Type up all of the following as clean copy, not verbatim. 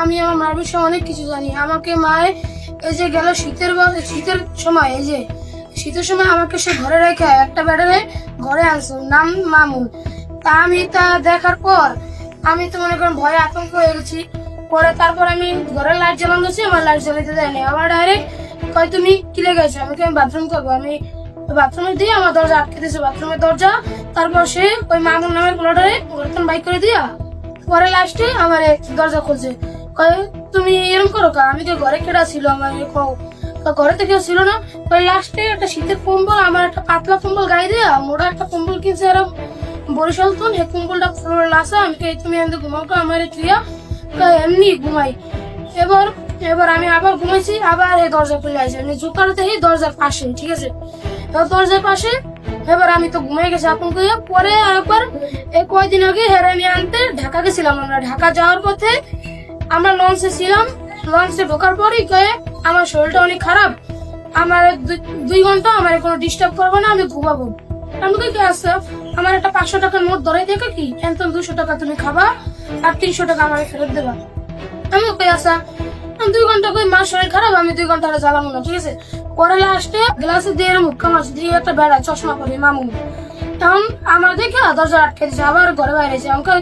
আমি আমার মার বিষয়ে অনেক কিছু জানি। আমাকে মায়ে এই যে গেল শীতের সময়, এই যে শীতের সময় আমাকে সে ঘরে রেখে একটা বেড়ালে ঘরে আনছে, নাম মামুন। তা দেখার পর আমি তো মনে করেন ভয়ে আতঙ্ক হয়ে গেছি। পরে তারপর আমি ঘরের লাইট জ্বালানো গেছি, আমার লাইট জ্বালাতে দেয়নি। আমার ডাইরেক্ট কয় তুমি কিলে গেছো, আমি বাথরুম করবো। আমি বাথরুমে দিয়ে আমার দরজা আটকে দিয়েছে, বাথরুমের দরজা। তারপর সে ওই মামুন নামের পোলাটারে ঘরের বাইক করে দিয়া পরে লাস্টে আমার দরজা খুলছে। কয় তুমি এরকম করো কা? আমি তো ঘরে কেডা ছিল, আমার ঘরে তো কেউ ছিল না। ওই লাস্টে একটা শীতের কম্বল, আমার একটা পাতলা কম্বল গায়ে দেয়া মোটা একটা কম্বল কিনছে এরকম বরিশাল তো, হে কম্বলটা লাসা। আমি তুমি এমনি ঘুমাও, আমার ক্রিয়া এমনি ঘুমাই। এবার আমি আবার ঘুমাইছি, আবার এই দরজা খুলে আসে, আমি জোকারতে দরজার পাশে, ঠিক আছে, দরজার পাশে। এবার আমি তো ঘুমাই গেছি আতঙ্ক। পরে আরেকবার এই কয়দিন আগে হেরানি আনতে ঢাকা গেছিলাম। আমরা ঢাকা যাওয়ার পথে আমরা লঞ্চে ছিলাম। লঞ্চে ঢোকার পরই কয়ে আমার শরীরটা অনেক খারাপ, আমার 2 ঘন্টা আমার কোনো ডিস্টার্ব করবো না, আমি ঘুমাবো। আমি কি আসছে, আমার একটা 500 টাকার নোট ধরে দেখে কি এখন 200 টাকা তুমি খাবা আর 300 টাকা আমার ফেরত দেবা। আমি ওকে আসা 2 ঘন্টা কই মার শরীর খারাপ, আমি 2 ঘন্টা জ্বালাবো না, ঠিক আছে। পরে লাস্টে গ্লাসে দিয়ে মুখা মাছ দিয়ে একটা বেড়া চশমা পরে মামুন তখন আমার দেখে দরজা আটকে দিচ্ছে, আবার ঘরে বাইরেছে। আমাকে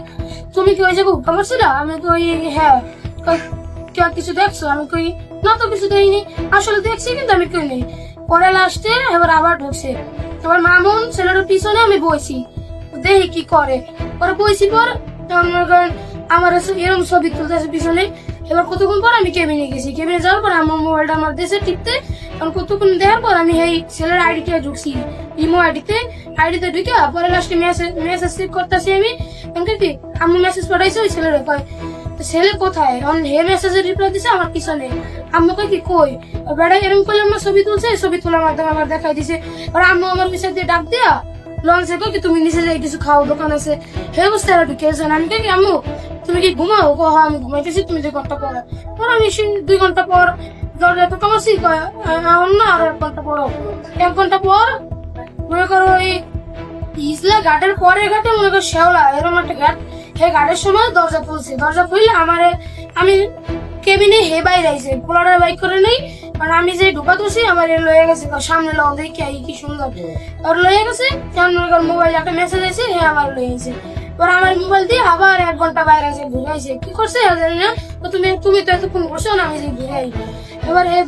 তুমি কি ওই জায়গায় হুক্কা মারছিল? আমি কই হ্যাঁ। কিছু দেখছো? আমি কই না তো কিছু দেখিনি, আসলে দেখছি কিন্তু আমি কই নেই। পরে লাস্টে এবার আবার ঢুকছে, এবার মামুন ছেলেটার পিছনে আমি বইছি, দেখি কি করে। পরে বইছি পর আমার এরকম ছবি তুলতেছে পিছনে। এবার কতক্ষণ পর আমি কেবিনে গেছি, কেবিনে যাওয়ার পর আমার মোবাইলটা আমার দেশে টিপতে, কতক্ষণ দেওয়ার পর আমি এই ছেলের আইডিতে ঢুকছি, ইমো আইডিতে ঢুকে পরে লাস্টে মেসেজ চেক করতেছি। আমি কি আম্মু মেসেজ পাঠাইছে ওই ছেলের, কয় ছেলে কোথায়? হে মেসেজের রিপ্লাই দিছে আমার পিছনে। আম্মুকে কি কই বেড়া এরকম করলে আমার ছবি তুলছে, ছবি তোলার মাধ্যমে আমার দেখাই দিছে। আর আম্মু আমার পিছনে দিয়ে ডাক দিয়া লঞ্চে কি তুমি নিচে যাই কিছু খাও, দোকান আছে। হে বুঝতে পারো ঢুকেছেন। আমি কি আম্মু তুমি কি ঘুমাও? আমি ঘুমাইতেছি, তুমি 2 ঘন্টা পর। পর আমি 2 ঘন্টা পর দরজা তো কামাচ্ছি, না আর 1 ঘন্টা পর। 1 ঘন্টা পর মনে করো ওই ইসলা ঘাটের পরের ঘাটে মনে করো শেওলা এরকম একটা ঘাট, হে ঘাটের সময় দরজা খুলছে। দরজা খুললে আমি কেবিনে হে বাইরে আইছে, পোলারের বাইক করে নেই। কারণ আমি যে ঢুকা তুলছি আমার লয়ে গেছে, সামনে লো দেখি কি সুন্দর আর লয়ে গেছে। মোবাইল একটা মেসেজ আছে, হে আমার লয়ে গেছে। এবার আমার মোবাইল দিয়ে আবার 1 ঘন্টা বাইরে আছে ঘুরাইছে, কি করছে জানি না। তুমি তো এতক্ষণ বসো না, আমি যে ঘুরাই। এবার হে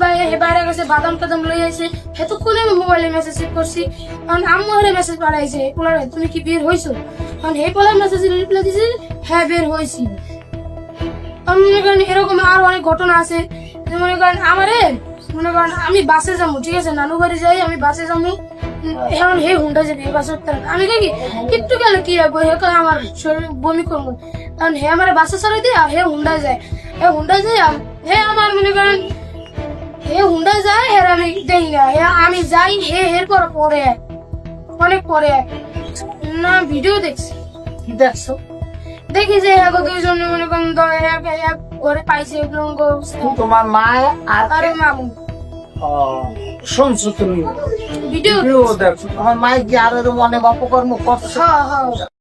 বাইরে গেছে, বাদাম টাদাম লয়ে আইছে। এতক্ষণে আমি মোবাইলে মেসেজ চেক করছি, কারণ আম্মু হলে মেসেজ পাঠাইছে পোলারে তুমি কি বের হইছো। কারণ হে পোলার মেসেজ রিপ্লাই দিছে হ্যাঁ বের হয়েছি। মনে করেন এরকম আরো অনেক ঘটনা আছে। মনে করেন মনে করেন আমি বাসে যাবো, ঠিক আছে, নানু বাড়ি যাই আমি বাসে যাবো। এখন হে হুন্ডা যাবে বাসের তারা, আমি কি একটু গেলে কি রাখবো, হে আমার শরীর বমি করবো। কারণ হে আমার বাসে ছাড়াই দিয়ে হে হুন্ডা যায়, হে আমার মনে করেন হে হুন্ডা যায়, হের আমি দেখি না। আমি যাই হের পরে অনেক পরে না ভিডিও দেখছি। দেখছো? দেখি যে দুইজন মনে করেন ঘরে পাইছে তোমার মা আর মামু। শুনছো তুমি ভিডিও দেখছো? তোমার মায়ের কি আর এরকম অনেক অপকর্ম করছে? হ্যাঁ।